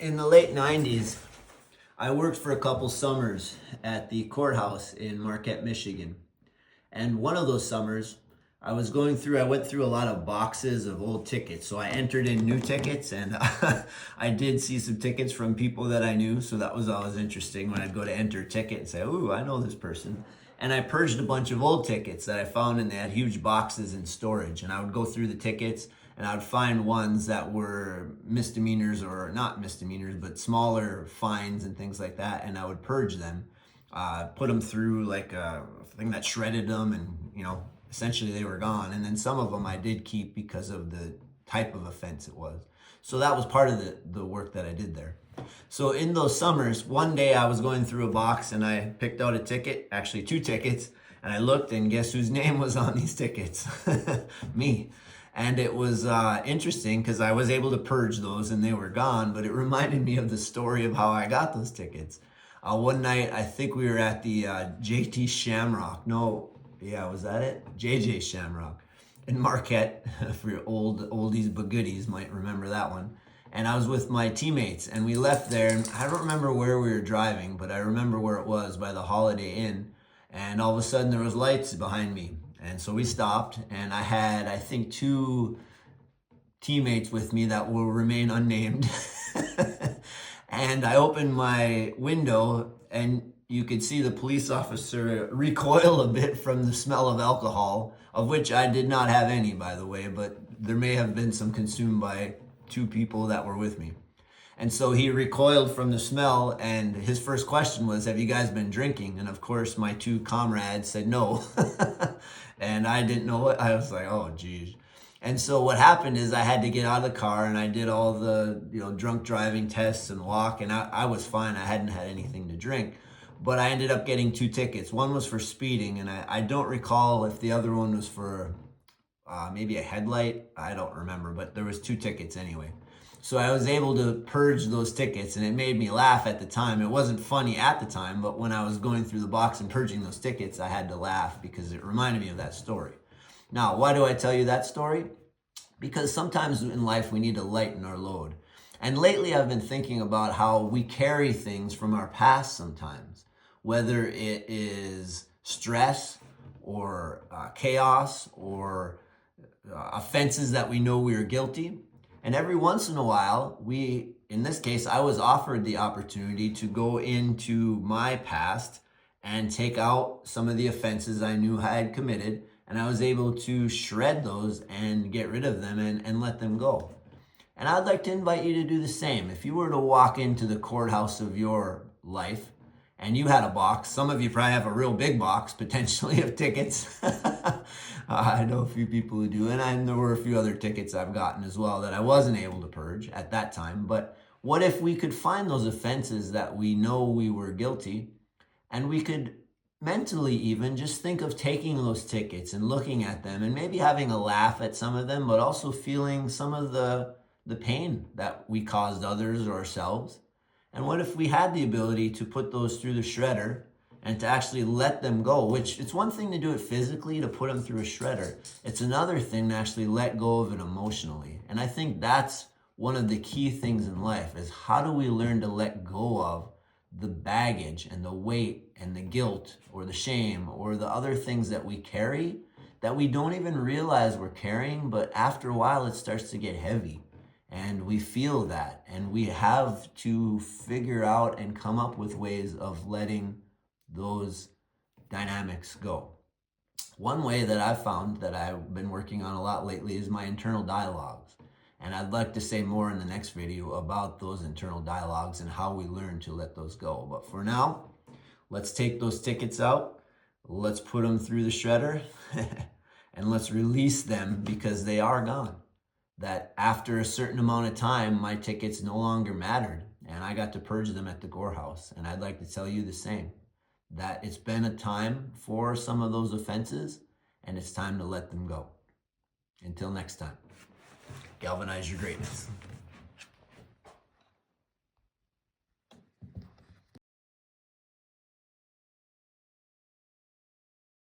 In the late 90s, I worked for a couple summers at the courthouse in Marquette, Michigan. And one of those summers, I went through a lot of boxes of old tickets. So I entered in new tickets and I did see some tickets from people that I knew. So that was always interesting when I'd go to enter a ticket and say, ooh, I know this person. And I purged a bunch of old tickets that I found, and they had huge boxes in storage. And I would go through the tickets and I would find ones that were misdemeanors, or not misdemeanors, but smaller fines and things like that. And I would purge them, put them through like a thing that shredded them, and essentially they were gone. And then some of them I did keep because of the type of offense it was. So that was part of the work that I did there. So in those summers, one day I was going through a box and I picked out a ticket, actually 2 tickets, and I looked, and guess whose name was on these tickets? Me. And it was interesting because I was able to purge those and they were gone, but it reminded me of the story of how I got those tickets. One night, I think we were at the JT Shamrock. Was that it? JJ Shamrock in Marquette. For your oldies but goodies might remember that one. And I was with my teammates and we left there, and I don't remember where we were driving, but I remember where it was, by the Holiday Inn. And all of a sudden there was lights behind me. And so we stopped, and I had, I think, 2 teammates with me that will remain unnamed. And I opened my window, and you could see the police officer recoil a bit from the smell of alcohol, of which I did not have any, by the way, but there may have been some consumed by 2 people that were with me. And so he recoiled from the smell, and his first question was, have you guys been drinking? And of course, my 2 comrades said no. And I didn't know what, I was like, oh, geez. And so what happened is I had to get out of the car, and I did all the, drunk driving tests and walk, and I was fine. I hadn't had anything to drink. But I ended up getting 2 tickets. One was for speeding, and I don't recall if the other one was for maybe a headlight. I don't remember, but there was 2 tickets anyway. So I was able to purge those tickets, and it made me laugh at the time. It wasn't funny at the time, but when I was going through the box and purging those tickets, I had to laugh because it reminded me of that story. Now, why do I tell you that story? Because sometimes in life we need to lighten our load. And lately I've been thinking about how we carry things from our past sometimes, whether it is stress or chaos or offenses that we know we are guilty. And every once in a while, in this case, I was offered the opportunity to go into my past and take out some of the offenses I knew I had committed, and I was able to shred those and get rid of them and let them go. And I'd like to invite you to do the same. If you were to walk into the courthouse of your life and you had a box, some of you probably have a real big box, potentially, of tickets. I know a few people who do, and there were a few other tickets I've gotten as well that I wasn't able to purge at that time. But what if we could find those offenses that we know we were guilty, and we could mentally even just think of taking those tickets and looking at them and maybe having a laugh at some of them, but also feeling some of the pain that we caused others or ourselves? And what if we had the ability to put those through the shredder and to actually let them go? Which, it's one thing to do it physically, to put them through a shredder. It's another thing to actually let go of it emotionally. And I think that's one of the key things in life, is how do we learn to let go of the baggage and the weight and the guilt or the shame or the other things that we carry that we don't even realize we're carrying, but after a while it starts to get heavy. And we feel that, and we have to figure out and come up with ways of letting those dynamics go. One way that I've found that I've been working on a lot lately is my internal dialogues. And I'd like to say more in the next video about those internal dialogues and how we learn to let those go. But for now, let's take those tickets out. Let's put them through the shredder and let's release them, because they are gone. That after a certain amount of time, my tickets no longer mattered, and I got to purge them at the courthouse. And I'd like to tell you the same, that it's been a time for some of those offenses, and it's time to let them go. Until next time, galvanize your greatness.